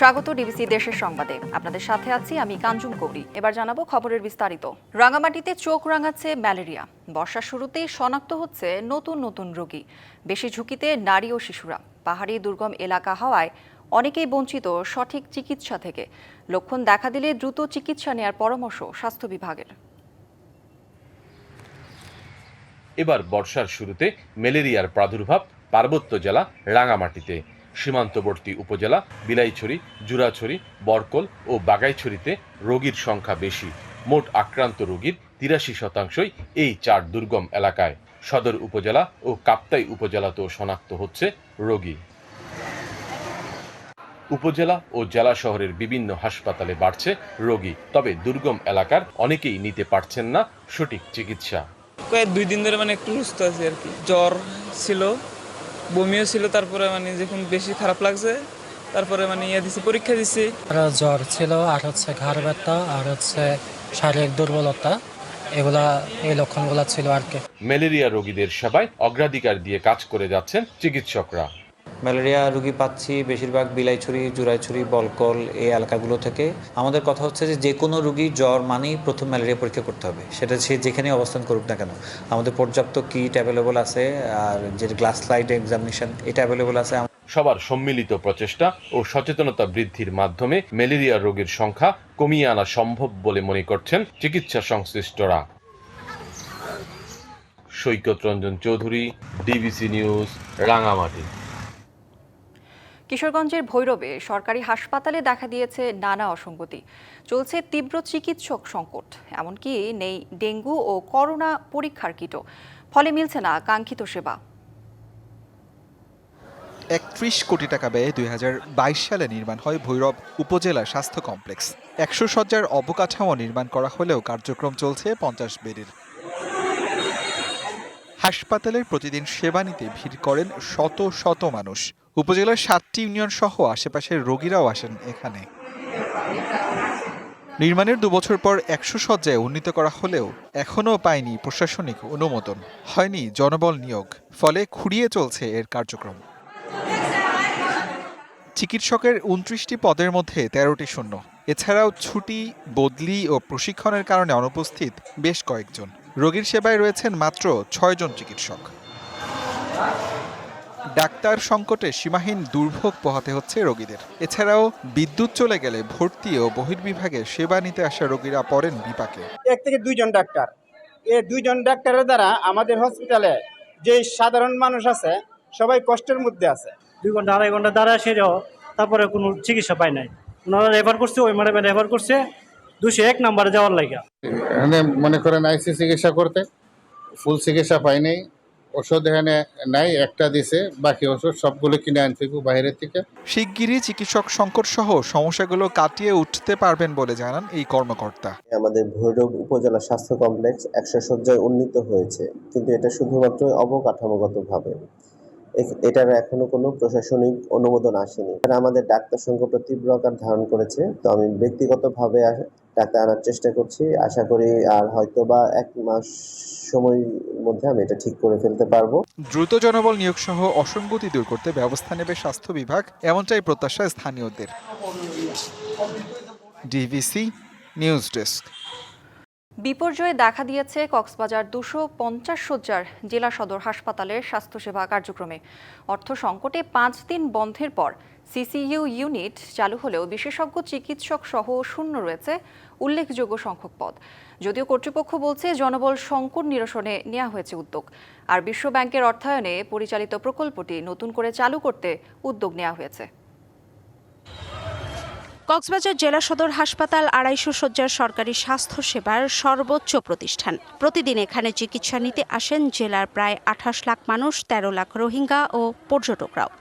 স্বাগত ডিবিসি দেশের সংবাদে। আপনাদের সাথে আছি আমি কাঞ্চন কৌরি। এবার জানাবো খবরের বিস্তারিত। রাঙামাটিতে চোখ রাঙাচ্ছে ম্যালেরিয়া। বর্ষার শুরুতেই শনাক্ত হচ্ছে নতুন নতুন রোগী। বেশি ঝুঁকিতে নারী ও শিশুরা। পাহাড়ি দুর্গম এলাকা হওয়ায় অনেকেই বঞ্চিত সঠিক চিকিৎসা থেকে। লক্ষণ দেখা দিলে দ্রুত চিকিৎসা নেওয়ার পরামর্শ স্বাস্থ্য বিভাগের। এবার বর্ষার শুরুতে ম্যালেরিয়ার প্রাদুর্ভাব পার্বত্য জেলা রাঙামাটিতে। সীমান্তবর্তী উপজেলা বিলাইছড়ি, জুরাছড়ি, বরকল ও বাগাইছড়িতে রোগীর সংখ্যা বেশি। মোট আক্রান্ত রোগীর ৮৩% এই ৪ দুর্গম এলাকায়। সদর উপজেলা ও কাপ্তাই উপজেলাতেও শনাক্ত হচ্ছে রোগী। উপজেলা ও জেলা শহরের বিভিন্ন হাসপাতালে বাড়ছে রোগী, তবে দুর্গম এলাকার অনেকেই নিতে পারছেন না সঠিক চিকিৎসা। কয়েক 2 দিন ধরে একটু সুস্থ আছি আর কি। জ্বর ছিল, বমিও ছিল, তারপরে যখন বেশি খারাপ লাগছে তারপরে দিছি, পরীক্ষা দিছি। জ্বর ছিল, আর ঘাড় ব্যথা, আর শারীরিক দুর্বলতা, এই লক্ষণগুলো ছিল আর কি। ম্যালেরিয়া রোগীদের সেবায় অগ্রাধিকার দিয়ে কাজ করে যাচ্ছেন চিকিৎসকরা। ম্যালেরিয়া রোগী পাচ্ছি বেশিরভাগ বিলাইছড়ি, জুরাইছড়ি, বলকল এই এলাকাগুলো থেকে। আমাদের কথা হচ্ছে যে কোনো রোগী জ্বর মানেই প্রথম ম্যালেরিয়া পরীক্ষা করতে হবে, সেটা সে যেখানে অবস্থান করুক না কেন। আমাদের পর্যাপ্ত কিট অ্যাভেলেবল আছে, আর যে গ্লাস স্লাইড এক্সামিনেশন এটা অ্যাভেলেবল আছে। সবার সম্মিলিত প্রচেষ্টা ও সচেতনতা বৃদ্ধির মাধ্যমে ম্যালেরিয়া রোগীর সংখ্যা কমিয়ে আনা সম্ভব বলে মনে করছেন চিকিৎসা সংশ্লিষ্টরা। সৈকত রঞ্জন চৌধুরী, ডিবিসি নিউজ, রাঙামাটি। কিশোরগঞ্জের ভৈরবে সরকারি হাসপাতালে দেখা দিয়েছে নানা অসঙ্গতি। চলছে তীব্র চিকিৎসক সংকট, এমনকি নেই ডেঙ্গু ও করোনা পরীক্ষার কিটও। ফলে মিলছে না কাঙ্ক্ষিত সেবা। ৩১ কোটি টাকা ব্যয়ে ২০২২ সালে নির্মাণ হয় ভৈরব উপজেলা স্বাস্থ্য কমপ্লেক্স। ১০০ শয্যার অবকাঠামো নির্মাণ করা হলেও কার্যক্রম চলছে ৫০ বেডের। হাসপাতালের প্রতিদিন সেবা নিতে ভিড় করেন শত শত মানুষ। উপজেলার ৭টি ইউনিয়ন সহ আশেপাশের রোগীরাও আসেন এখানে। নির্মাণের ২ বছর পর ১০০ শয্যায় উন্নীত করা হলেও এখনও পায়নি প্রশাসনিক অনুমোদন, হয়নি জনবল নিয়োগ, ফলে খুঁড়িয়ে চলছে এর কার্যক্রম। চিকিৎসকের ২৯টি পদের মধ্যে ১৩টি শূন্য। এছাড়াও ছুটি, বদলি ও প্রশিক্ষণের কারণে অনুপস্থিত বেশ কয়েকজন। রোগীর সেবায় রয়েছেন মাত্র ৬ জন চিকিৎসক। ডাক্তার সংকটে সীমাহীন দুর্ভোগ পোহাতে হচ্ছে রোগীদের। এছাড়াও বিদ্যুৎ চলে গেলে ভর্তি ও বহির্বিভাগে সেবা নিতে আসা রোগীরা পড়েন বিপাকে। ১ থেকে ২ জন ডাক্তার, এই ২ জন ডাক্তারের দ্বারা আমাদের হসপিটালে যে সাধারণ মানুষ আছে সবাই কষ্টের মধ্যে আছে। ২ ঘন্টা ২.৫ ঘন্টা দ্বারা সেরেও তারপরে কোনো চিকিৎসা পায় নাই। ওনারা রেফার করছে, ওই ম্যাডামে রেফার করছে ২০১ নম্বরে যাওয়ার লাগা। মনে করেন আইসি চিকিৎসা করতে ফুল চিকিৎসা পাই নাই। ওষুধ এখানে নাই, একটা দিছে, বাকি ওষুধ সবগুলো কিনে আনছি বাইরের থেকে। শিগগিরই চিকিৎসক সংকট সহ সমস্যাগুলো কাটিয়ে উঠতে পারবেন বলে জানান এই কর্মকর্তা। আমাদের ভৈরব উপজেলা স্বাস্থ্য কমপ্লেক্স ১০০ শয্যায় উন্নীত হয়েছে, কিন্তু এটা শুধুমাত্র অবকাঠামোগতভাবে। এটার এখনো কোনো প্রশাসনিক অনুমোদন আসেনি। আমাদের ডাক্তার সংকট তীব্র আকার ধারণ করেছে। তো আমি ব্যক্তিগতভাবে ডাক্তার আনার চেষ্টা করছি। আশা করি আর হয়তো বা ১ মাস সময়ের মধ্যে আমি এটা ঠিক করে ফেলতে পারবো। দ্রুত জনবল নিয়োগ সহ অসঙ্গতি দূর করতে ব্যবস্থা নেবে স্বাস্থ্য বিভাগ, এমনটাই প্রত্যাশা স্থানীয়দের। DBC news desk. বিপর্যয়ে দেখা দিয়েছে কক্সবাজার ২৫০ শয্যার জেলা সদর হাসপাতালের স্বাস্থ্যসেবা কার্যক্রমে। অর্থ সংকটে ৫ দিন বন্ধের পর সিসিইউ ইউনিট চালু হলেও বিশেষজ্ঞ চিকিৎসক সহ শূন্য রয়েছে উল্লেখযোগ্য সংখ্যক পদ। যদিও কর্তৃপক্ষ বলছে জনবল সংকট নিরসনে নেওয়া হয়েছে উদ্যোগ, আর বিশ্ব ব্যাংকের অর্থায়নে পরিচালিত প্রকল্পটি নতুন করে চালু করতে উদ্যোগ নেওয়া হয়েছে। কক্সবাজার জেলা সদর হাসপাতাল ২৫০ শয্যার সরকারি স্বাস্থ্য সেবার সর্বোচ্চ প্রতিষ্ঠান। প্রতিদিন এখানে চিকিৎসা নিতে আসেন জেলার প্রায় ২৮ লাখ মানুষ, ১৩ লাখ রোহিঙ্গা ও পর্যটকরাও।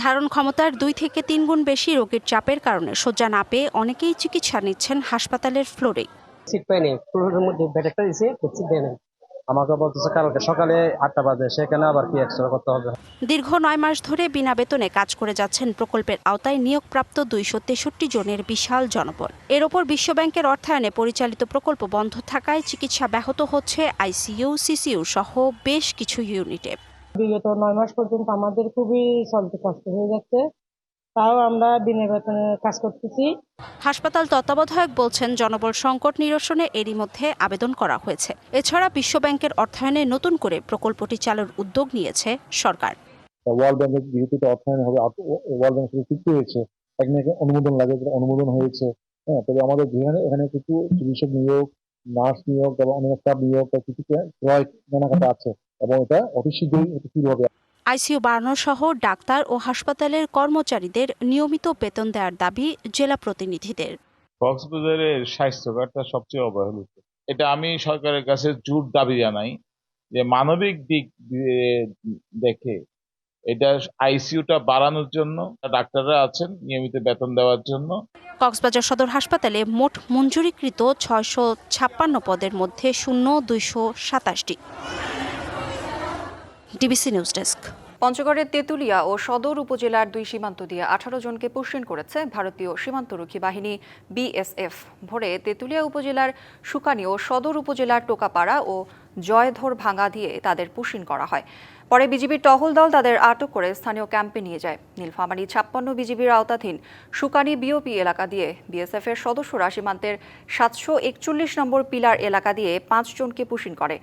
ধারণ ক্ষমতার ২ থেকে ৩ গুণ বেশি রোগীর চাপের কারণে শয্যা না পেয়ে অনেকেই চিকিৎসা নিচ্ছেন হাসপাতালের ফ্লোরেই। সিট পাইনি, ফ্লোরের মধ্যে বেড একটা দিয়েছে, সিট দেয় নাই। আমাকে বলতেছে কালকে সকালে ৮টা বাজে, সেখানে আবার কি এক্সরে করতে হবে। দীর্ঘ ৯ মাস ধরে বিনা বেতনে কাজ করে যাচ্ছেন প্রকল্পের আওতায় নিয়োগপ্রাপ্ত ২৬৩ জনের বিশাল জনবল। এর ওপর বিশ্বব্যাংকের অর্থায়নে পরিচালিত প্রকল্প বন্ধ থাকায় চিকিৎসা ব্যাহত হচ্ছে আইসিইউ, সিসিইউ সহ বেশ কিছু ইউনিটে। বিগত ৯ মাস পর্যন্ত আমাদের খুবই চলতে কষ্ট হয়ে যাচ্ছে। তাও আমরা দিনের বেতনে কাজ করতেছি। হাসপাতাল তত্ত্বাবধায়ক বলছেন, জনবল সংকট নিরসনে এরই মধ্যে আবেদন করা হয়েছে। এছাড়া বিশ্বব্যাংকের অর্থায়নে নতুন করে প্রকল্পটি চালুর উদ্যোগ নিয়েছে সরকার। ওয়ার্ল্ড ব্যাংকের যেহেতু অর্থায়ন হবে, ওয়ার্ল্ড ব্যাংকের সাথে চুক্তি হয়েছে, অনুমোদন লাগে, অনুমোদন হয়েছে। হ্যাঁ, তবে আমাদের এখানে কিছু চিকিৎসক নিয়োগ, নার্স নিয়োগ এবং অনেক স্টাফ নিয়োগ কিছু ক্রয় কেনাকাটা আছে এবং এটা অতি শীঘ্রই শুরু হবে। আইসিইউ বাড়ানো সহ ডাক্তার ও হাসপাতালের কর্মচারীদের নিয়মিত বেতন দেওয়ার দাবি জেলা প্রতিনিধিদের। কক্সবাজারের স্বাস্থ্য খাতটা সবচেয়ে অবহেলিত। এটা আমি সরকারের কাছে জোর দাবি জানাই যে মানবিক দিক দেখে এটা আইসিইউটা বাড়ানোর জন্য ডাক্তাররা আছেন নিয়মিত বেতন দেওয়ার জন্য। কক্সবাজার সদর হাসপাতালে মোট মঞ্জুরিকৃত 656 পদের মধ্যে শূন্য 227টি। DBC news desk. পঞ্চগড়ের তেঁতুলিয়া ও সদর উপজেলার 2 সীমান্ত দিয়ে 18 জনকে পুষ্টিন করেছে ভারতীয় সীমান্তরক্ষী বাহিনী বিএসএফ। ভোরে তেঁতুলিয়া উপজেলার সুকানি ও সদর উপজেলার টোকাপাড়া ও জয়ধর ভাঙ্গা দিয়ে তাদের পুষ্টিন করা হয়। পরে বিজিবির টহল দল তাদের আটক করে স্থানীয় ক্যাম্পে নিয়ে যায়। নীলফামারী 56 বিজিবির আওতাধীন সুকানি বিওপি এলাকা দিয়ে বিএসএফ এর সদস্যরা সীমান্তের 741 নম্বর পিলার এলাকা দিয়ে 5 জনকে পুষ্টিন করে।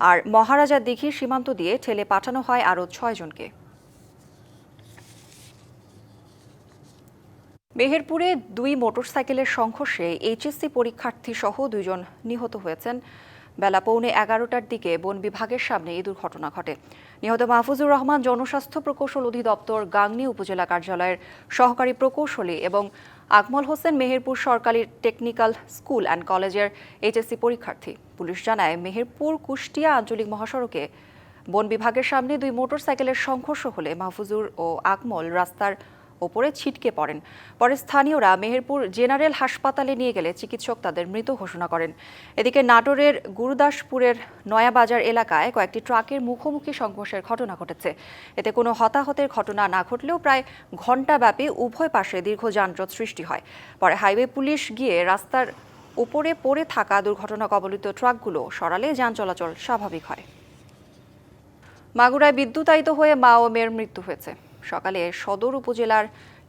আর মহারাজা দিঘির সীমান্ত দিয়ে ঠেলে পাঠানো হয় আরও 6 জনকে। মেহেরপুরে 2 মোটরসাইকেলের সংঘর্ষে এইচএসসি পরীক্ষার্থী সহ 2 জন নিহত হয়েছেন। বেলা 11:15টার দিকে বন বিভাগের সামনে এই দুর্ঘটনা ঘটে। নিহত মাহফুজুর রহমান জনস্বাস্থ্য প্রকৌশল অধিদপ্তর গাংনী উপজেলা কার্যালয়ের সহকারী প্রকৌশলী এবং আকমল হোসেন মেহেরপুর সরকারি টেকনিক্যাল স্কুল অ্যান্ড কলেজের এইচএসসি পরীক্ষার্থী। পুলিশ জানায়, মেহেরপুর কুষ্টিয়া আঞ্চলিক মহাসড়কে বন বিভাগের সামনে 2 মোটরসাইকেলের সংঘর্ষ হলে মাহফুজুর ও আকমল রাস্তার ওপরে ছিটকে পড়েন। পরে স্থানীয়রা মেহেরপুর জেনারেল হাসপাতালে নিয়ে গেলে চিকিৎসক তাদের মৃত ঘোষণা করেন। এদিকে নাটোরের গুরুদাসপুরের নয়াবাজার এলাকায় কয়েকটি ট্রাকের মুখোমুখি সংঘর্ষের ঘটনা ঘটেছে। এতে কোনো হতাহতের ঘটনা না ঘটলেও প্রায় ঘণ্টাব্যাপী উভয় পাশে দীর্ঘ যানজট সৃষ্টি হয়। পরে হাইওয়ে পুলিশ গিয়ে রাস্তার উপরে পড়ে থাকা দুর্ঘটনা কবলিত ট্রাকগুলো সরালে যান চলাচল স্বাভাবিক হয়। মাগুরায় বিদ্যুতায়িত হয়ে মা ও মেয়ের মৃত্যু হয়েছে। সকালে সদর উপজেলার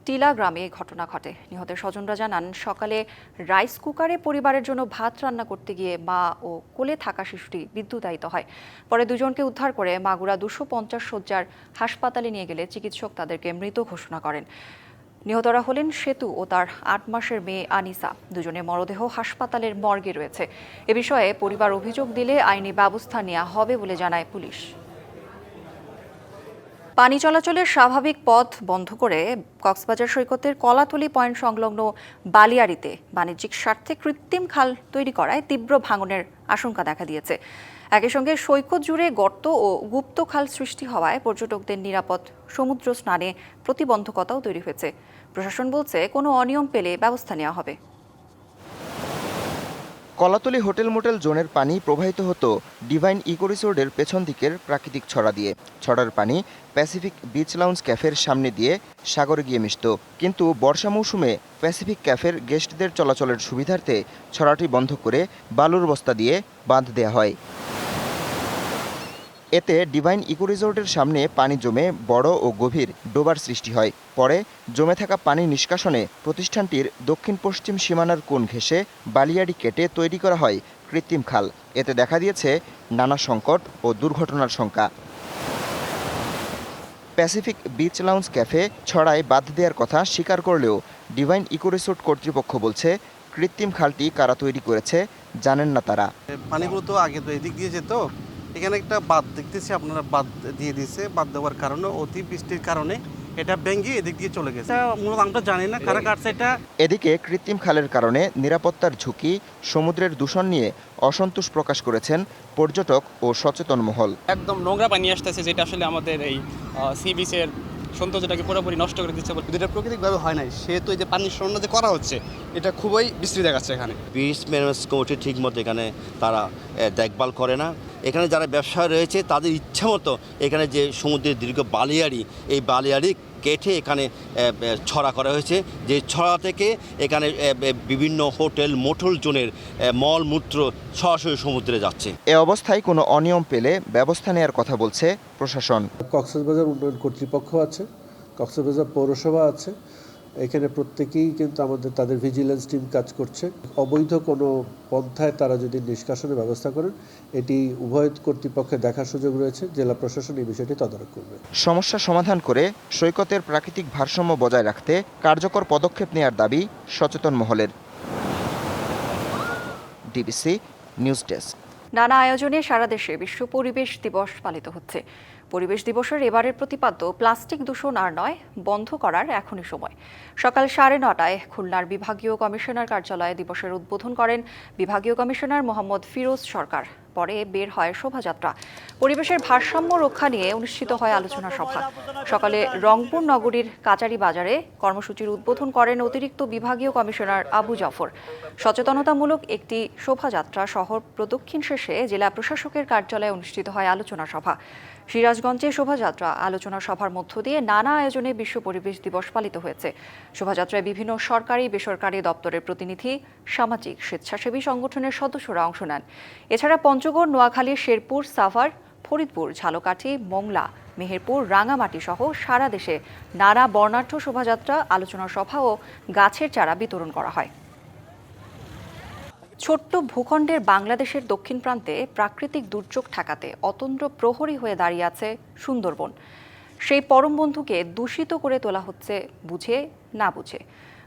টিলা গ্রামে ঘটনা ঘটে। নিহতের স্বজনরা জানান, সকালে রাইস কুকারে পরিবারের জন্য ভাত রান্না করতে গিয়ে মা ও কোলে থাকা শিশুটি বিদ্যুতায়িত হয়। পরে 2 জনকে উদ্ধার করে মাগুরা 250 শয্যার হাসপাতালে নিয়ে গেলে চিকিৎসক তাদেরকে মৃত ঘোষণা করেন। নিহতরা হলেন সেতু ও তার 8 মাসের মেয়ে আনিসা। 2 জনের মরদেহ হাসপাতালের মর্গে রয়েছে। এ বিষয়ে পরিবার অভিযোগ দিলে আইনি ব্যবস্থা নেওয়া হবে বলে জানায় পুলিশ। পানি চলাচলের স্বাভাবিক পথ বন্ধ করে কক্সবাজার সৈকতের কলাতলি পয়েন্ট সংলগ্ন বালিয়াড়িতে বাণিজ্যিক স্বার্থে কৃত্রিম খাল তৈরি করায় তীব্র ভাঙনের আশঙ্কা দেখা দিয়েছে। একই সঙ্গে সৈকত জুড়ে গর্ত ও গুপ্ত খাল সৃষ্টি হওয়ায় পর্যটকদের নিরাপদ সমুদ্র স্নানে প্রতিবন্ধকতাও তৈরি হয়েছে। প্রশাসন বলছে, কোনো অনিয়ম পেলে ব্যবস্থা নেওয়া হবে। কলাতলি হোটেল মোটেল জোনের পানি প্রবাহিত হতো ডিভাইন ইকো রিসোর্টের পেছন দিকের প্রাকৃতিক ছড়া দিয়ে। ছড়ার পানি প্যাসিফিক বিচ লাউঞ্জ ক্যাফের সামনে দিয়ে সাগরে গিয়ে মিশত। কিন্তু বর্ষা মৌসুমে প্যাসিফিক ক্যাফের গেস্টদের চলাচলের সুবিধার্থে ছড়াটি বন্ধ করে বালুর বস্তা দিয়ে বাঁধ দেওয়া হয়। এতে ডিভাইন ইকো রিসোর্টের সামনে পানি জমে বড় ও গভীর ডোবার সৃষ্টি হয়। পরে জমে থাকা পানি নিষ্কাশনে প্রতিষ্ঠানটির দক্ষিণ পশ্চিম সীমানার কোণ ঘেঁষে বালিয়াড়ি কেটে তৈরি করা হয় কৃত্রিম খাল। এতে দেখা দিয়েছে নানা সংকট ও দুর্ঘটনার শঙ্কা। প্যাসিফিক বিচ লাউঞ্জ ক্যাফে ছড়ায় বাঁধ দেওয়ার কথা স্বীকার করলেও ডিভাইন ইকো রিসোর্ট কর্তৃপক্ষ বলছে, কৃত্রিম খালটি কারা তৈরি করেছে জানেন না তারা। পানিগুলো তো আগে তো এদিক দিয়ে যেত, এখানে একটা বাঁধ দেখতেছি আপনারা বাঁধ দিয়ে দিয়েছে। বাঁধ দেওয়ার কারণে অতি বৃষ্টির কারণে এটা ভেঙে এদিক দিয়ে চলে গেছে। মূলত আমরা জানি না কারা কাটছে এটা। এদিকে কৃত্রিম খালের কারণে নিরাপত্তার ঝুঁকি, সমুদ্রের দূষণ নিয়ে অসন্তোষ প্রকাশ করেছেন পর্যটক ও সচেতন মহল। একদম নোংরা পানি আসতেছে, যেটা আসলে আমাদের এই সি বিচের সৌন্দর্যটাকে পুরোপুরি নষ্ট করে দিচ্ছে। এটা প্রাকৃতিকভাবে হয় নাই, সেহেতু এই যে পানির সরঞ্জাম যে করা হচ্ছে এটা খুবই বিশ্রী দেখাচ্ছে। এখানে বিচ ম্যানেজমেন্ট কমিটি ঠিক মতো এখানে তারা দেখভাল করে না। এখানে যারা ব্যবসায়ী রয়েছে তাদের ইচ্ছা মতো এখানে যে সমুদ্রের দীর্ঘ বালিয়াড়ি, এই বালিয়াড়ি কেটে এখানে ছড়া করা হয়েছে। যে ছড়া থেকে এখানে বিভিন্ন হোটেল মোটল জোনের মলমূত্র সরাসরি সমুদ্রে যাচ্ছে। এ অবস্থায় কোনো অনিয়ম পেলে ব্যবস্থা নেওয়ার কথা বলছে প্রশাসন। কক্সবাজার উন্নয়ন কর্তৃপক্ষ আছে, কক্সবাজার পৌরসভা আছে, এখানে প্রত্যেকেই কিন্তু আমাদের তাদের ভিজিলেন্স টিম কাজ করছে। অবৈধ কোনো পন্থায় তারা যদি নিষ্কাশনের ব্যবস্থা করেন, এটি উভয় কর্তৃপক্ষের দেখার সুযোগ রয়েছে। জেলা প্রশাসন এই বিষয়টি তদারক করবে। সমস্যা সমাধান করে সৈকতের প্রাকৃতিক ভারসাম্য বজায় রাখতে কার্যকর পদক্ষেপ নেওয়ার দাবি সচেতন মহলের। DBC news desk. নানা আয়োজনে সারা দেশে বিশ্ব পরিবেশ দিবস পালিত হচ্ছে। পরিবেশ দিবসের এবারের প্রতিপাদ্য প্লাস্টিক দূষণ আর নয়, বন্ধ করার এখনই সময়। সকাল 9:30টায় খুলনার বিভাগীয় কমিশনার কার্যালয়ে দিবসের উদ্বোধন করেন বিভাগীয় কমিশনার মোহাম্মদ ফিরোজ সরকার। পরে বের হয় শোভাযাত্রা। পরিবেশের ভারসাম্য রক্ষা নিয়ে অনুষ্ঠিত হয় আলোচনা সভা। সকালে রংপুর নগরীর কাচারি বাজারে কর্মসূচির উদ্বোধন করেন অতিরিক্ত বিভাগীয় কমিশনার আবু জাফর। সচেতনতামূলক একটি শোভাযাত্রা শহর প্রদক্ষিণ শেষে জেলা প্রশাসকের কার্যালয়ে অনুষ্ঠিত হয় আলোচনা সভা। সিরাজগঞ্জে শোভাযাত্রা আলোচনা সভার মধ্য দিয়ে নানা আয়োজনে বিশ্ব পরিবেশ দিবস পালিত হয়েছে। শোভাযাত্রায় বিভিন্ন সরকারি বেসরকারি দপ্তরের প্রতিনিধি, সামাজিক স্বেচ্ছাসেবী সংগঠনের সদস্যরা অংশ নেন। এছাড়া পঞ্চগড়, নোয়াখালী, শেরপুর, সাভার, ফরিদপুর, ঝালকাঠি, মোংলা, মেহেরপুর, রাঙামাটি সহ সারা দেশে নানা বর্ণাঢ্য শোভাযাত্রা, আলোচনা সভা ও গাছের চারা বিতরণ করা হয়। ছোট্ট ভূখণ্ডের বাংলাদেশের দক্ষিণ প্রান্তে প্রাকৃতিক দুর্যোগ ঠেকাতে অতন্দ্র প্রহরী হয়ে দাঁড়িয়ে আছে সুন্দরবন। সেই পরম বন্ধুকে দূষিত করে তোলা হচ্ছে বুঝে না বুঝে।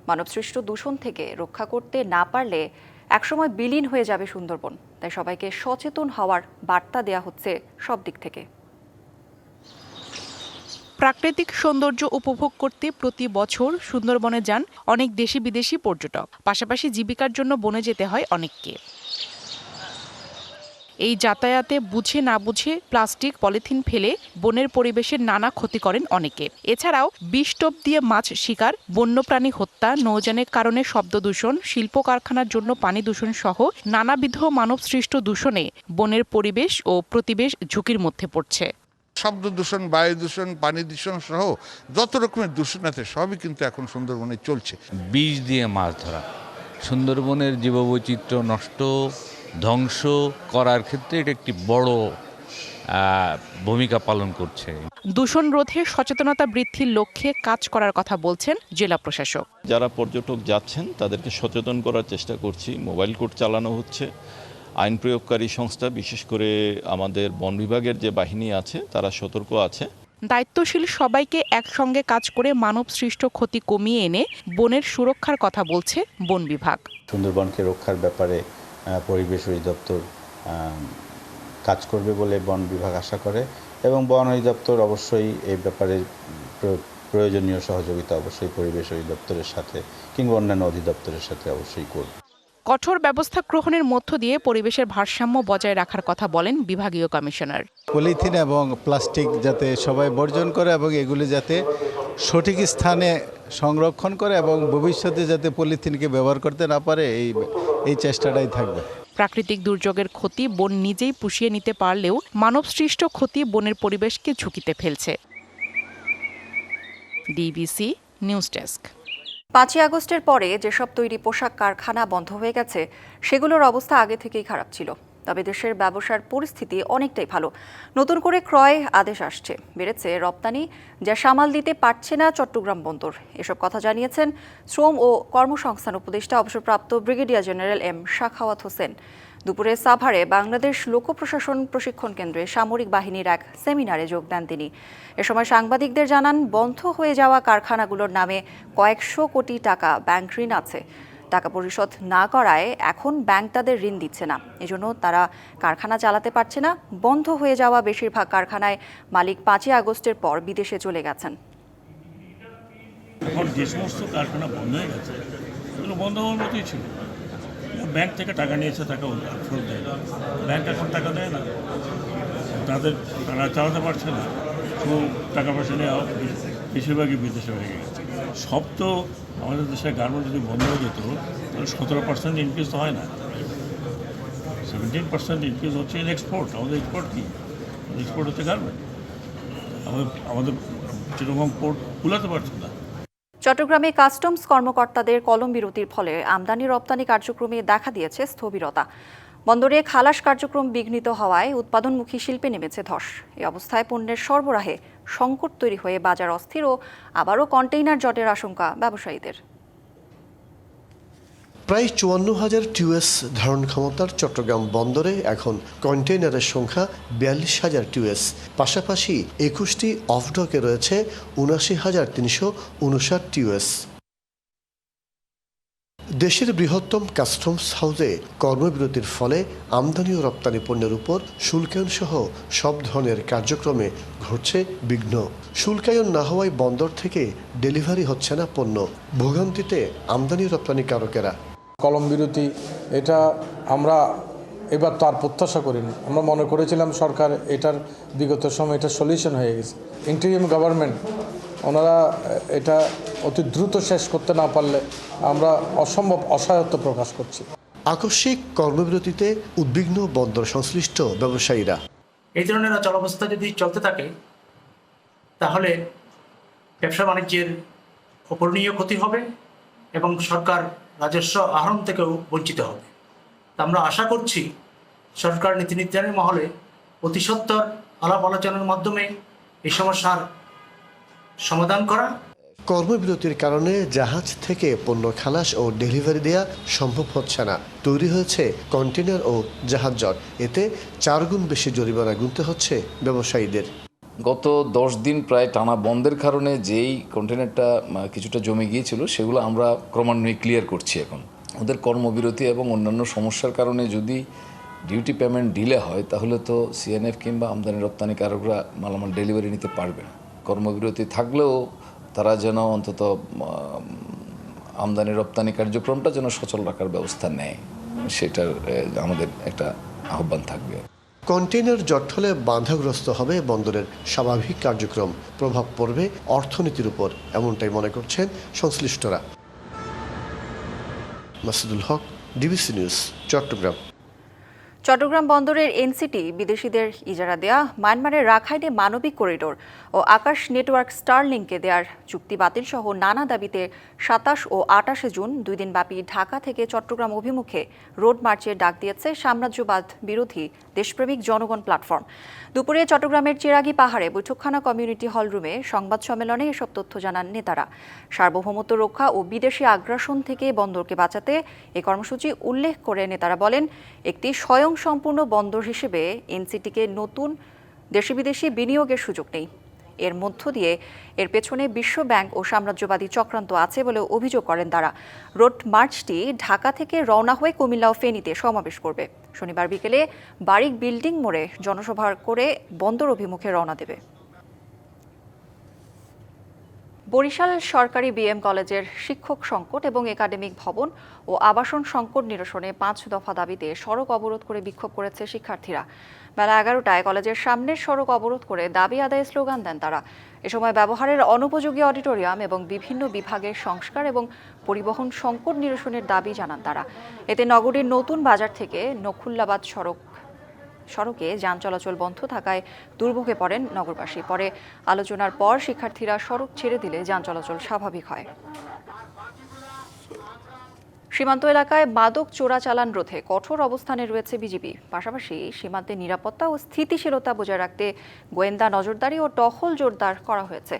মানবসৃষ্ট দূষণ থেকে রক্ষা করতে না পারলে একসময় বিলীন হয়ে যাবে সুন্দরবন। তাই সবাইকে সচেতন হওয়ার বার্তা দেয়া হচ্ছে সব দিক থেকে। প্রাকৃতিক সৌন্দর্য উপভোগ করতে প্রতি বছর সুন্দরবনে যান অনেক দেশি বিদেশি পর্যটক। পাশাপাশি জীবিকার জন্য বনে যেতে হয় অনেককে। এই যাতায়াতে বুঝে না বুঝে প্লাস্টিক, পলিথিন ফেলে বনের পরিবেশের নানা ক্ষতি করেন অনেকে। এছাড়াও বিষ টোপ দিয়ে মাছ শিকার, বন্যপ্রাণী হত্যা, নৌযানের কারণে শব্দ দূষণ, শিল্প কারখানার জন্য পানি দূষণ সহ নানাবিধ মানবসৃষ্ট দূষণে বনের পরিবেশ ও প্রতিবেশ ঝুঁকির মধ্যে পড়ছে। শব্দ দূষণ, বায়ু দূষণ, পানি দূষণ সহ যত রকমের দূষণ আছে সবই কিন্তু এখন সুন্দরবনে চলছে। বিষ দিয়ে মাছ ধরা সুন্দরবনের জীববৈচিত্র্য নষ্ট, ধ্বংস করার ক্ষেত্রে এটা একটি বড় ভূমিকা পালন করছে। দূষণ রোধে সচেতনতা বৃদ্ধির লক্ষ্যে কাজ করার কথা বলছেন জেলা প্রশাসক। যারা পর্যটক যাচ্ছেন তাদেরকে সচেতন করার চেষ্টা করছি। মোবাইল কোর্ট চালানো হচ্ছে। আইন প্রয়োগকারী সংস্থা, বিশেষ করে আমাদের বন বিভাগের যে বাহিনী আছে তারা সতর্ক আছে। দায়িত্বশীল সবাইকে একসঙ্গে কাজ করে মানব সৃষ্ট ক্ষতি কমিয়ে এনে বনের সুরক্ষার কথা বলছে বন বিভাগ। সুন্দরবনকে রক্ষার ব্যাপারে পরিবেশ অধিদপ্তর কাজ করবে বলে বন বিভাগ আশা করে এবং বন অধিদপ্তর অবশ্যই এই ব্যাপারে প্রয়োজনীয় সহযোগিতা অবশ্যই পরিবেশ অধিদপ্তরের সাথে কিংবা অন্যান্য অধিদপ্তরের সাথে অবশ্যই করবে। কঠোর ব্যবস্থা গ্রহণের মধ্য দিয়ে পরিবেশের ভারসাম্য বজায় রাখার কথা বলেন বিভাগীয় কমিশনার। পলিথিন এবং প্লাস্টিক যাতে সবাই বর্জন করে এবং এগুলি যাতে সঠিক স্থানে সংরক্ষণ করে এবং ভবিষ্যতে যাতে পলিথিনকে ব্যবহার করতে না পারে এই চেষ্টাটাই থাকবে। প্রাকৃতিক দুর্যোগের ক্ষতি বন নিজেই পুষিয়ে নিতে পারলেও মানবসৃষ্ট ক্ষতি বনের পরিবেশকে ঝুঁকিতে ফেলছে। DBC news desk. 5ই আগস্টের পরে যেসব তৈরি পোশাক কারখানা বন্ধ হয়ে গেছে সেগুলোর অবস্থা আগে থেকেই খারাপ ছিল। তবে দেশের ব্যবসার পরিস্থিতি অনেকটাই ভালো। নতুন করে ক্রয় আদেশ আসছে, বেড়েছে রপ্তানি, যা সামাল দিতে পারছে না চট্টগ্রাম বন্দর। এসব কথা জানিয়েছেন শ্রম ও কর্মসংস্থান উপদেষ্টা অবসরপ্রাপ্ত brigadier general M Shakhawat Hossain. দুপুরে সাভারে বাংলাদেশ লোক প্রশাসন প্রশিক্ষণ কেন্দ্রে সামরিক বাহিনীর এক সেমিনারে যোগ দেন তিনি। এ সময় সাংবাদিকদের জানান, বন্ধ হয়ে যাওয়া কারখানাগুলোর নামে কয়েকশো কোটি টাকা ব্যাংক ঋণ আছে। টাকা পরিশোধ না করায় এখন ব্যাংক তাদের ঋণ দিচ্ছে না। এজন্য তারা কারখানা চালাতে পারছে না। বন্ধ হয়ে যাওয়া বেশিরভাগ কারখানায় মালিক 5ই আগস্টের পর বিদেশে চলে গেছেন। এখন যে সমস্ত কারখানা বন্ধ হয়ে গেছে এগুলো বন্ধ হওয়ার মতোই ছিল। ব্যাংক থেকে টাকা নিয়েছে, টাকা ফেরত দেয় না। ব্যাংক এখন টাকা দেয় না, তারা চালাতে পারছে না। তো টাকা পয়সা নেওয়া বেশিরভাগই বিদেশে হয়ে গেছে। সব তো আমাদের দেশের গার্মেন্ট যদি বন্ধ হয়ে যেত তাহলে 17% ইনক্রিজ তো হয় না, 17% ইনক্রিজ হচ্ছে ইন এক্সপোর্ট। আমাদের এক্সপোর্ট কী? এক্সপোর্ট হচ্ছে গার্মেন্ট। আমাদের যেরকম পোর্ট কুলাতে পারছে না। চট্টগ্রামে কাস্টমস কর্মকর্তাদের কলম বিরতির ফলে আমদানি রপ্তানি কার্যক্রমে দেখা দিয়েছে স্থবিরতা। বন্দরে খালাস কার্যক্রম বিঘ্নিত হওয়ায় উৎপাদনমুখী শিল্পে নেমেছে ধস। এই অবস্থায় পণ্যের সরবরাহে সংকট তৈরি হয়ে বাজার অস্থির ও আবারও কন্টেইনার জটের আশঙ্কা ব্যবসায়ীদের। প্রায় ৫৪,০০০ টিউএস ধারণ ক্ষমতার চট্টগ্রাম বন্দরে এখন কন্টেইনারের সংখ্যা ৪২,০০০ টিউএস। পাশাপাশি ২১টি অফডকে রয়েছে ৭৯,৩৫৯ টিউএস। দেশের বৃহত্তম কাস্টমস হাউসে কর্মবিরতির ফলে আমদানি ও রপ্তানি পণ্যের উপর শুল্কায়ন সহ সব ধরনের কার্যক্রমে ঘটছে বিঘ্ন। শুল্কায়ন না হওয়ায় বন্দর থেকে ডেলিভারি হচ্ছে না পণ্য। ভোগান্তিতে আমদানি রপ্তানিকারকেরা। কলম বিরতি এটা আমরা এবার তো আর প্রত্যাশা করিনি। আমরা মনে করেছিলাম সরকার এটার বিগত সময় এটা সলিউশন হয়ে গেছে। ইন্টারিম গভর্নমেন্ট ওনারা এটা অতি দ্রুত শেষ করতে না পারলে আমরা অসম্ভব অসহায়ত্ব প্রকাশ করছি। আকস্মিক কর্মবিরতিতে উদ্বিগ্ন বন্দর সংশ্লিষ্ট ব্যবসায়ীরা। এই ধরনের চলাবস্থা যদি চলতে থাকে তাহলে ব্যবসা বাণিজ্যের অপূরণীয় ক্ষতি হবে এবং সরকার রাজস্ব আহরণ থেকেও বঞ্চিত হবে। আমরা আশা করছি সরকার নীতি নির্ধারণী মহলে অতি সত্বর আলাপ আলোচনার মাধ্যমে এই সমস্যার সমাধান করা। কর্মবিরতির কারণে জাহাজ থেকে পণ্য খালাস ও ডেলিভারি দেয়া সম্ভব হচ্ছে না। তৈরি হয়েছে কন্টেইনার ও জাহাজ জট। এতে ৪ গুণ বেশি জরিমানা গুনতে হচ্ছে ব্যবসায়ীদের। গত 10 দিন প্রায় টানা বন্ধের কারণে যেই কন্টেইনারটা কিছুটা জমে গিয়েছিল সেগুলো আমরা ক্রমান্বয়ে ক্লিয়ার করছি। এখন ওদের কর্মবিরতি এবং অন্যান্য সমস্যার কারণে যদি ডিউটি পেমেন্ট ডিলে হয় তাহলে তো সিএনএফ কিংবা আমদানি রপ্তানিকারকরা মালামাল ডেলিভারি নিতে পারবে না। কর্মবিরতি থাকলেও তারা যেন অন্তত আমদানি রপ্তানি কার্যক্রমটা যেন সচল রাখার ব্যবস্থা নেয়, সেটার আমাদের একটা আহ্বান থাকবে। কন্টেইনার জট হলে বাধাগ্রস্ত হবে বন্দরের স্বাভাবিক কার্যক্রম, প্রভাব পড়বে অর্থনীতির উপর, এমনটাই মনে করছেন সংশ্লিষ্টরা। মাসুদুল হক, ডিবিসি নিউজ, চট্টগ্রাম। চট্টগ্রাম বন্দরের এনসিটি বিদেশিদের ইজারা দেয়া মায়ানমারের রাখাইনে মানবিক করিডোর ও আকাশ নেটওয়ার্ক স্টারলিংকে দেওয়ার চুক্তি বাতিল সহ নানা দাবিতে ২৭ ও ২৮ জুন ২ দিনব্যাপী ঢাকা থেকে চট্টগ্রাম অভিমুখে রোড মার্চের ডাক দিয়েছে সাম্রাজ্যবাদ বিরোধী দেশপ্রেমিক জনগণ প্ল্যাটফর্ম। দুপুরে চট্টগ্রামের চিরাগি পাহাড়ে বৈঠকখানা কমিউনিটি হল রুমে সংবাদ সম্মেলনে এসব তথ্য জানান নেতারা। সার্বভৌমত্ব রক্ষা ও বিদেশি আগ্রাসন থেকে বন্দরকে বাঁচাতে এ কর্মসূচি উল্লেখ করে নেতারা বলেন, একটি স্বয়ংসম্পূর্ণ বন্দর হিসেবে এনসিটিকে নতুন দেশি বিদেশি বিনিয়োগের সুযোগ নেই। এর মধ্য দিয়ে এর পেছনে বিশ্ব ব্যাংক ও সাম্রাজ্যবাদী চক্রান্ত আছে বলে অভিযোগ করেন তারা। রোড মার্চটি ঢাকা থেকে রওনা হয়ে কুমিল্লা ও ফেনীতে সমাবেশ করবে। শনিবার বিকেলে বারিক বিল্ডিং মোড়ে জনসভা করে বন্দর অভিমুখে রওনা দেবে। বরিশাল সরকারি বিএম কলেজের শিক্ষক সংকট এবং একাডেমিক ভবন ও আবাসন সংকট নিরসনে ৫ দফা দাবিতে সড়ক অবরোধ করে বিক্ষোভ করেছে শিক্ষার্থীরা। বেলা ১১টায় কলেজের সামনের সড়ক অবরোধ করে দাবি আদায়ে স্লোগান দেন তারা। এ সময় ব্যবহারের অনুপযোগী অডিটোরিয়াম এবং বিভিন্ন বিভাগের সংস্কার এবং পরিবহন সংকট নিরসনের দাবি জানান তারা। এতে নগরীর নতুন বাজার থেকে নকুল্লাবাদ সড়কে যান চলাচল বন্ধ থাকায় দুর্ভোগে পড়েন নগরবাসী। পরে আলোচনার পর শিক্ষার্থীরা সড়ক ছেড়ে দিলে যান চলাচল স্বাভাবিক হয়। সীমান্ত এলাকায় মাদক চোরাচালান রোধে কঠোর অবস্থানে রয়েছে বিজিবি। পাশাপাশি সীমান্তে নিরাপত্তা ও স্থিতিশীলতা বজায় রাখতে গোয়েন্দা নজরদারি ও টহল জোরদার করা হয়েছে।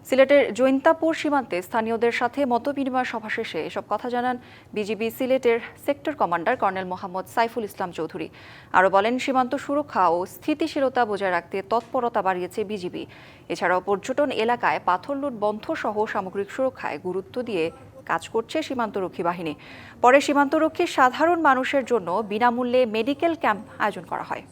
সিলেটের জৈন্তাপুর সীমান্তে স্থানীয়দের সাথে মতবিনিময় সভা শেষে এসব কথা জানান বিজিবি সিলেটের sector commander colonel Mohammad Saiful Islam Chowdhury. আরও বলেন, সীমান্ত সুরক্ষা ও স্থিতিশীলতা বজায় রাখতে তৎপরতা বাড়িয়েছে বিজিবি। এছাড়াও পর্যটন এলাকায় পাথর লুট বন্ধ সহ সামগ্রিক সুরক্ষায় গুরুত্ব দিয়ে কাজ করছে সীমান্তরক্ষী বাহিনী। পরে সীমান্তরক্ষী সাধারণ মানুষের জন্য বিনামূল্যে মেডিকেল ক্যাম্প আয়োজন করা হয়।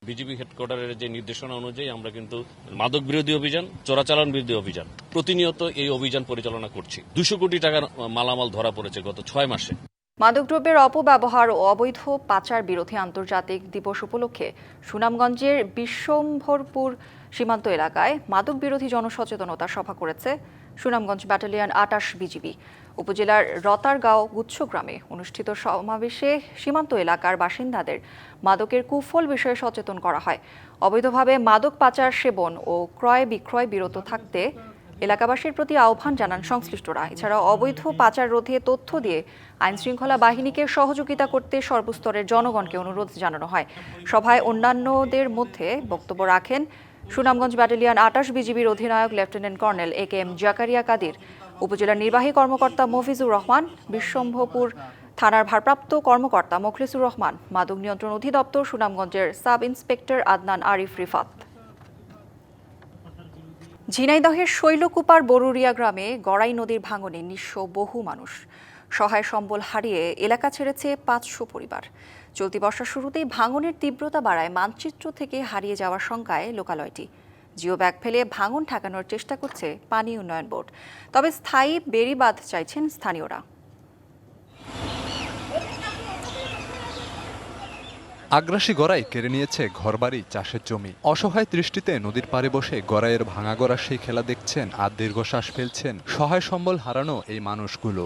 বিজিবি হেডকোয়ার্টারের যে নির্দেশনা অনুযায়ী আমরা কিন্তু মাদক বিরোধী অভিযান, চোরাচালান বিরোধী অভিযান প্রতিনিয়ত এই অভিযান পরিচালনা করছি। ২০০ কোটি টাকার মালামাল ধরা পড়েছে গত ৬ মাসে। মাদকদ্রব্যের অপব্যবহার ও অবৈধ পাচার বিরোধী আন্তর্জাতিক দিবস উপলক্ষে সুনামগঞ্জের বিশ্বম্ভরপুর সীমান্ত এলাকায় মাদক বিরোধী জনসচেতনতা সভা করেছে সুনামগঞ্জ ব্যাটালিয়ন ২৮ বিজিবি। উপজেলার রতারগাঁও গুচ্ছগ্রামে অনুষ্ঠিত সমাবেশে সীমান্ত এলাকার বাসিন্দাদের মাদকের কুফল বিষয়ে সচেতন করা হয়। অবৈধভাবে মাদক পাচার, সেবন ও ক্রয় বিক্রয় বিরত থাকতে এলাকাবাসীর প্রতি আহ্বান জানান সংশ্লিষ্টরা। এছাড়াও অবৈধ পাচার রোধে তথ্য দিয়ে আইনশৃঙ্খলা বাহিনীকে সহযোগিতা করতে সর্বস্তরের জনগণকে অনুরোধ জানানো হয়। সভায় অন্যান্যদের মধ্যে বক্তব্য রাখেন সুনামগঞ্জ ব্যাটালিয়ন ২৮ বিজিবির অধিনায়ক lieutenant colonel AKM Zakaria Kadir, উপজেলার নির্বাহী কর্মকর্তা মফিজুর রহমান, বিশ্বম্ভরপুর থানার ভারপ্রাপ্ত কর্মকর্তা মোখলেসুর রহমান, মাদক নিয়ন্ত্রণ অধিদপ্তর সুনামগঞ্জের সাব ইন্সপেক্টর আদনান আরিফ রিফাত। ঝিনাইদহের শৈলকুপার বরুরিয়া গ্রামে গড়াই নদীর ভাঙনে নিঃস্ব বহু মানুষ। সহায় সম্বল হারিয়ে এলাকা ছেড়েছে ৫০০ পরিবার। চলতি বর্ষার শুরুতেই ভাঙনের তীব্রতা বাড়ায় মানচিত্র থেকে হারিয়ে যাওয়ার শঙ্কায় লোকালয়টি। জিও ব্যাগ ফেলে ভাঙন ঠেকানোর চেষ্টা করছে পানি উন্নয়ন বোর্ড। তবে স্থায়ী বেড়িবাঁধ চাইছেন স্থানীয়রা। আগ্রাসী গড়াই কেড়ে নিয়েছে ঘরবাড়ি, চাষের জমি। অসহায় দৃষ্টিতে নদীর পাড়ে বসে গড়াইয়ের ভাঙা গড়া সেই খেলা দেখছেন আর দীর্ঘশ্বাস ফেলছেন সহায় সম্বল হারানো এই মানুষগুলো।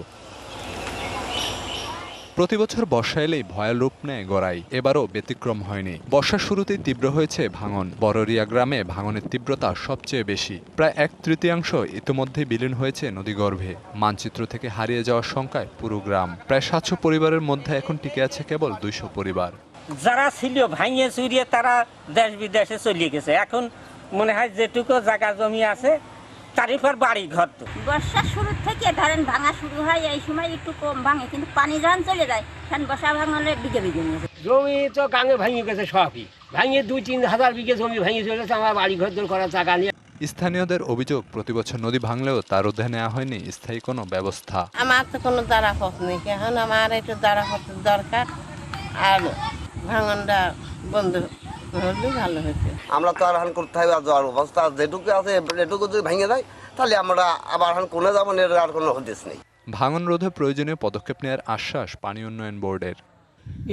প্রতিবছর বর্ষা এলেই ভয়াল রূপ নেয় গড়াই, এবারও ব্যতিক্রম হয়নি। বর্ষার শুরুতেই তীব্র হয়েছে ভাঙন। বররিয়া গ্রামে ভাঙনের তীব্রতা সবচেয়ে বেশি। প্রায় 1/3 ইতিমধ্যেই বিলীন হয়েছে নদীগর্ভে। মানচিত্র থেকে হারিয়ে যাওয়ার শঙ্কায় পুরো গ্রাম। প্রায় 700 পরিবারের মধ্যে এখন টিকে আছে কেবল 200 পরিবার। যারা ছিল ভাঙিয়ে চুরিয়ে তারা দেশ বিদেশে চলে গেছে। এখন মনে হয় যেটুকু জায়গা জমি আছে তারই পর বাড়ি ঘর। তো বর্ষার শুরু থেকে ধরেন ভাঙা শুরু হয়, এই সময় একটু কম ভাঙে, কিন্তু পানি যখন চলে যায় তখন বর্ষা ভাঙলে বিঘে বিঘে নিয়েছে। জমি তো গাঙে ভেঙে গেছে সবই, ভাঙিয়ে 2-3 হাজার বিঘে জমি ভেঙে চলে গেছে। আমার বাড়ি ঘর দর করার জায়গা নেই। স্থানীয়দের অভিযোগ, প্রতিবছর নদী ভাঙলেও তার রোধে নেওয়া হয়নি স্থায়ী কোনো ব্যবস্থা। আমার তো কোনো দাঁড়াপথ নেই, এখন আমার একটু দাঁড়াপথের দরকার, আর ভাঙনটা বন্ধ হলে ভালো হয়েছে। আমরা তো আর করতে হবে যাওয়ার অবস্থা যেটুকু আছে এটুকু যদি ভেঙে যায় তাহলে আমরা আবার কোনে যাবো, আর কোনো হদিস নেই। ভাঙন রোধে প্রয়োজনীয় পদক্ষেপ নেওয়ার আশ্বাস পানি উন্নয়ন বোর্ডের।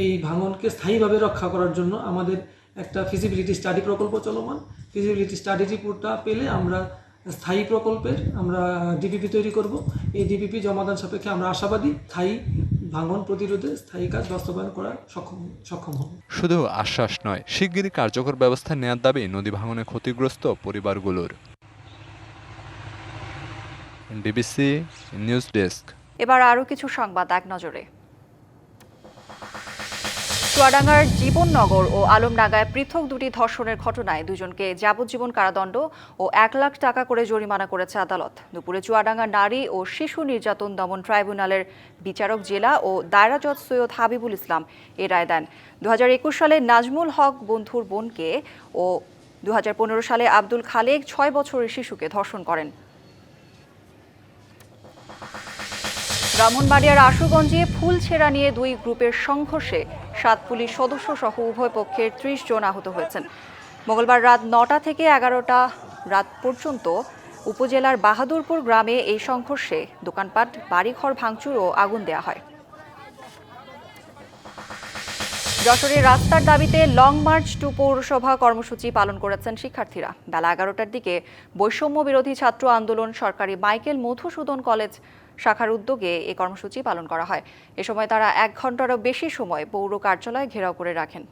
এই ভাঙনকে স্থায়ীভাবে রক্ষা করার জন্য আমাদের একটা ফিজিবিলিটি স্টাডি প্রকল্প চলমান। ফিজিবিলিটি স্টাডি রিপোর্টটা পেলে আমরা স্থায়ী প্রকল্পের আমরা ডিপিপি তৈরি করব। এই ডিপিপি জমাদান সাপেক্ষে আমরা আশাবাদী স্থায়ী ভাঙন প্রতিরোধে স্থায়ী কাজ বাস্তবায়ন করার সক্ষম হব। শুধু আশ্বাস নয়, শিগগিরই কার্যকর ব্যবস্থা নেওয়ার দাবি নদী ভাঙনে ক্ষতিগ্রস্ত পরিবারগুলোর। DBC news desk. এবার আরও কিছু সংবাদ এক নজরে। চুয়াডাঙ্গার জীবননগর ও আলমডাঙ্গায় পৃথক দুটি ধর্ষণের ঘটনায় দুজনকে যাবজ্জীবন কারাদণ্ড ও 1 লাখ টাকা করে জরিমানা করেছে আদালত। দুপুরে চুয়াডাঙ্গা নারী ও শিশু নির্যাতন দমন ট্রাইব্যুনালের বিচারক জেলা ও দায়রা জজ সৈয়দ হাবিবুল ইসলাম এ রায় দেন। 2021 সালে নাজমুল হক বন্ধুর বোনকে ও 2015 সালে আব্দুল খালেক 6 বছরের শিশুকে ধর্ষণ করেন। ব্রাহ্মণবাড়িয়ার আশুগঞ্জে ফুল ছেঁড়া নিয়ে 2 গ্রুপের সংঘর্ষে 7 পুলিশ সদস্য সহ উভয় পক্ষের 30 জন আহত হয়েছেন। মঙ্গলবার রাত 9টা থেকে 11টা রাত পর্যন্ত উপজেলার বাহাদুরপুর গ্রামে এই সংঘর্ষে দোকানপাট, বাড়িঘর ভাঙচুর ও আগুন দেওয়া হয়। যশোরে রাস্তার দাবিতে লং মার্চ টু পৌরসভা কর্মসূচি পালন করেছেন শিক্ষার্থীরা। বেলা 11টার দিকে বৈষম্য বিরোধী ছাত্র আন্দোলন সরকারি মাইকেল মধুসূদন কলেজ শাখার উদ্যোগে এই কর্মসূচি পালন করা হয়। এ সময় তারা 1 ঘন্টারও বেশি সময় পৌর কার্যালয় ঘেরাও করে রাখেন।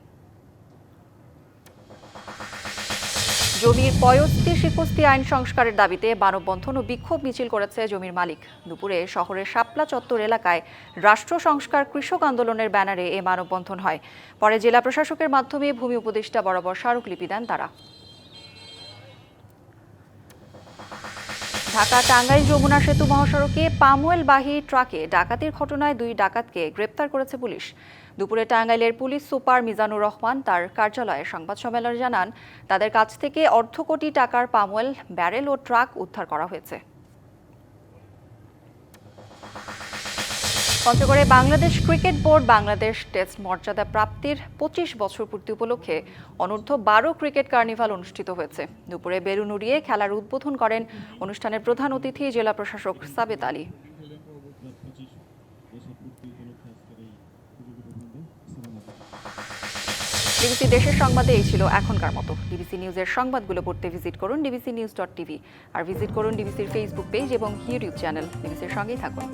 জমির পয়স্তি শিকস্তি আইন সংস্কারের দাবিতে মানববন্ধন ও বিক্ষোভ মিছিল করেছে জমির মালিক। দুপুরে শহরের শাপলা চত্বর এলাকায় রাষ্ট্র সংস্কার কৃষক আন্দোলনের ব্যানারে এ মানববন্ধন হয়। পরে জেলা প্রশাসকের মাধ্যমে ভূমি উপদেষ্টা বরাবর স্মারকলিপি দেন তারা। ঢাকা টাঙ্গাইল যমুনা সেতু মহাসড়কে পামওয়েলবাহী ট্রাকে ডাকাতির ঘটনায় 2 ডাকাতকে গ্রেপ্তার করেছে পুলিশ। দুপুরে টাঙ্গাইলের পুলিশ সুপার মিজানুর রহমান তার কার্যালয়ে সংবাদ সম্মেলনে জানান, তাদের কাছ থেকে অর্ধ কোটি টাকার পামওয়েল, ব্যারেল ও ট্রাক উদ্ধার করা হয়েছে। পঞ্চগড়ে Bangladesh cricket board Bangladesh test মর্যাদা প্রাপ্তির 25 বছর পূর্তি উপলক্ষে অনূর্ধ্ব 12 ক্রিকেট কার্নিভাল অনুষ্ঠিত হয়েছে। দুপুরে বেলুন উড়িয়ে খেলার উদ্বোধন করেন অনুষ্ঠানের প্রধান অতিথি জেলা প্রশাসক সাবেত আলী। ডিবিসি দেশের সংবাদে এই ছিল এখনকার মতো। ডিবিসি নিউজের সংবাদগুলো পড়তে ভিজিট করুন dbcnews.tv আর ভিজিট করুন ডিবিসির ফেসবুক পেজ এবং ইউটিউব চ্যানেল। ডিবিসির সঙ্গেই থাকুন।